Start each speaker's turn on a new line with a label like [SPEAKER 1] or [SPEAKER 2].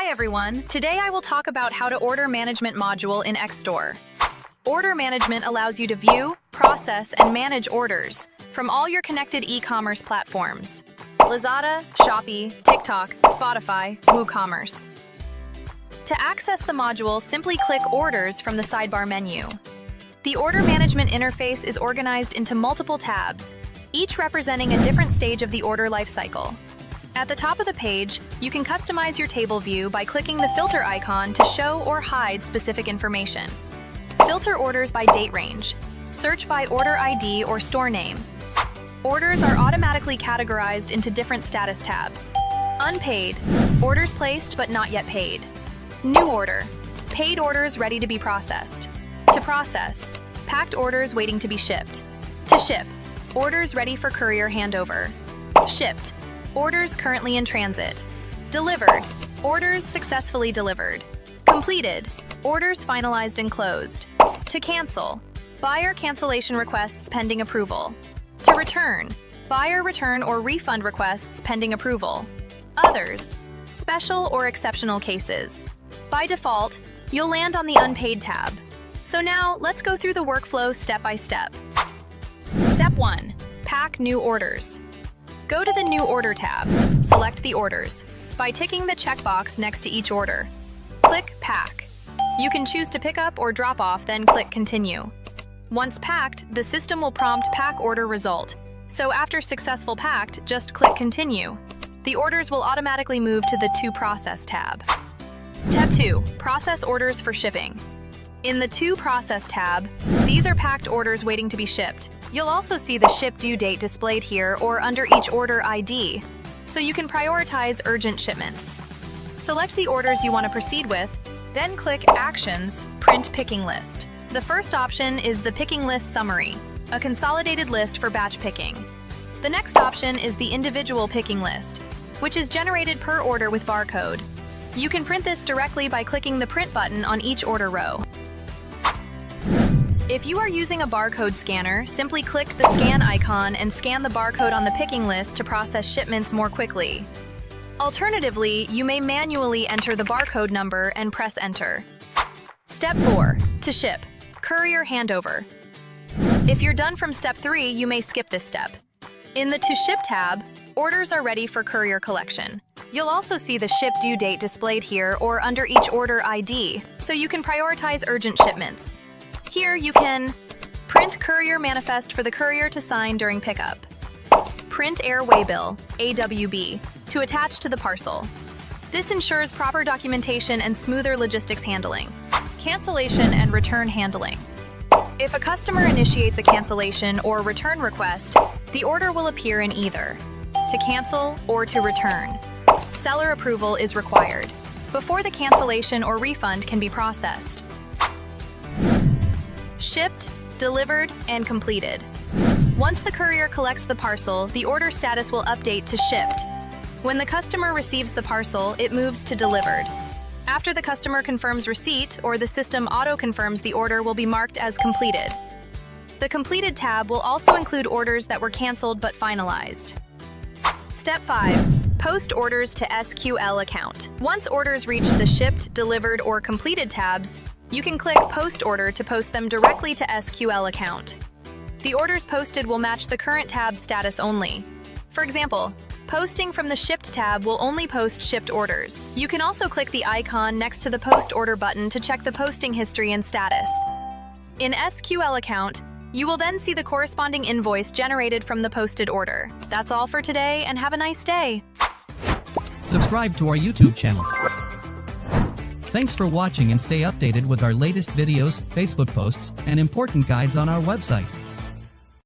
[SPEAKER 1] Hi everyone! Today I will talk about how to order management module in XStore. Order management allows you to view, process, and manage orders from all your connected e-commerce platforms. Lazada, Shopee, TikTok, Spotify, WooCommerce. To access the module, simply click Orders from the sidebar menu. The order management interface is organized into multiple tabs, each representing a different stage of the order lifecycle. At the top of the page, you can customize your table view by clicking the filter icon to show or hide specific information. Filter orders by date range. Search by order ID or store name. Orders are automatically categorized into different status tabs. Unpaid, orders placed but not yet paid. New order, paid orders ready to be processed. To process, packed orders waiting to be shipped. To ship, orders ready for courier handover. Shipped, orders currently in transit. Delivered, orders successfully delivered. Completed, orders finalized and closed. To cancel, buyer cancellation requests pending approval. To return, buyer return or refund requests pending approval. Others, special or exceptional cases. By default, you'll land on the Unpaid tab. So now, let's go through the workflow step by step. Step 1. Pack new orders. Go to the New Order tab. Select the orders by ticking the checkbox next to each order. Click Pack. You can choose to pick up or drop off, then click Continue. Once packed, the system will prompt Pack Order Result. So after successful packed, just click Continue. The orders will automatically move to the To Process tab. Step 2. Process orders for shipping. In the To Process tab, these are packed orders waiting to be shipped. You'll also see the ship due date displayed here or under each order ID, so you can prioritize urgent shipments. Select the orders you want to proceed with, then click Actions, Print Picking List. The first option is the Picking List Summary, a consolidated list for batch picking. The next option is the Individual Picking List, which is generated per order with barcode. You can print this directly by clicking the Print button on each order row. If you are using a barcode scanner, simply click the scan icon and scan the barcode on the picking list to process shipments more quickly. Alternatively, you may manually enter the barcode number and press Enter. Step 4. To ship. Courier handover. If you're done from Step 3, you may skip this step. In the To Ship tab, orders are ready for courier collection. You'll also see the ship due date displayed here or under each order ID, so you can prioritize urgent shipments. Here you can print courier manifest for the courier to sign during pickup. Print air waybill, AWB, to attach to the parcel. This ensures proper documentation and smoother logistics handling. Cancellation and return handling. If a customer initiates a cancellation or return request, the order will appear in either to cancel or to return. Seller approval is required before the cancellation or refund can be processed. Shipped, delivered, and completed. Once the courier collects the parcel, the order status will update to shipped. When the customer receives the parcel, it moves to delivered. After the customer confirms receipt or the system auto-confirms the order will be marked as completed. The Completed tab will also include orders that were canceled but finalized. Step 5. Post orders to SQL Account. Once orders reach the Shipped, Delivered, or Completed tabs, you can click Post Order to post them directly to SQL Account. The orders posted will match the current tab's status only. For example, posting from the Shipped tab will only post shipped orders. You can also click the icon next to the Post Order button to check the posting history and status. In SQL Account, you will then see the corresponding invoice generated from the posted order. That's all for today, and have a nice day.
[SPEAKER 2] Subscribe to our YouTube channel. Thanks for watching and stay updated with our latest videos, Facebook posts, and important guides on our website.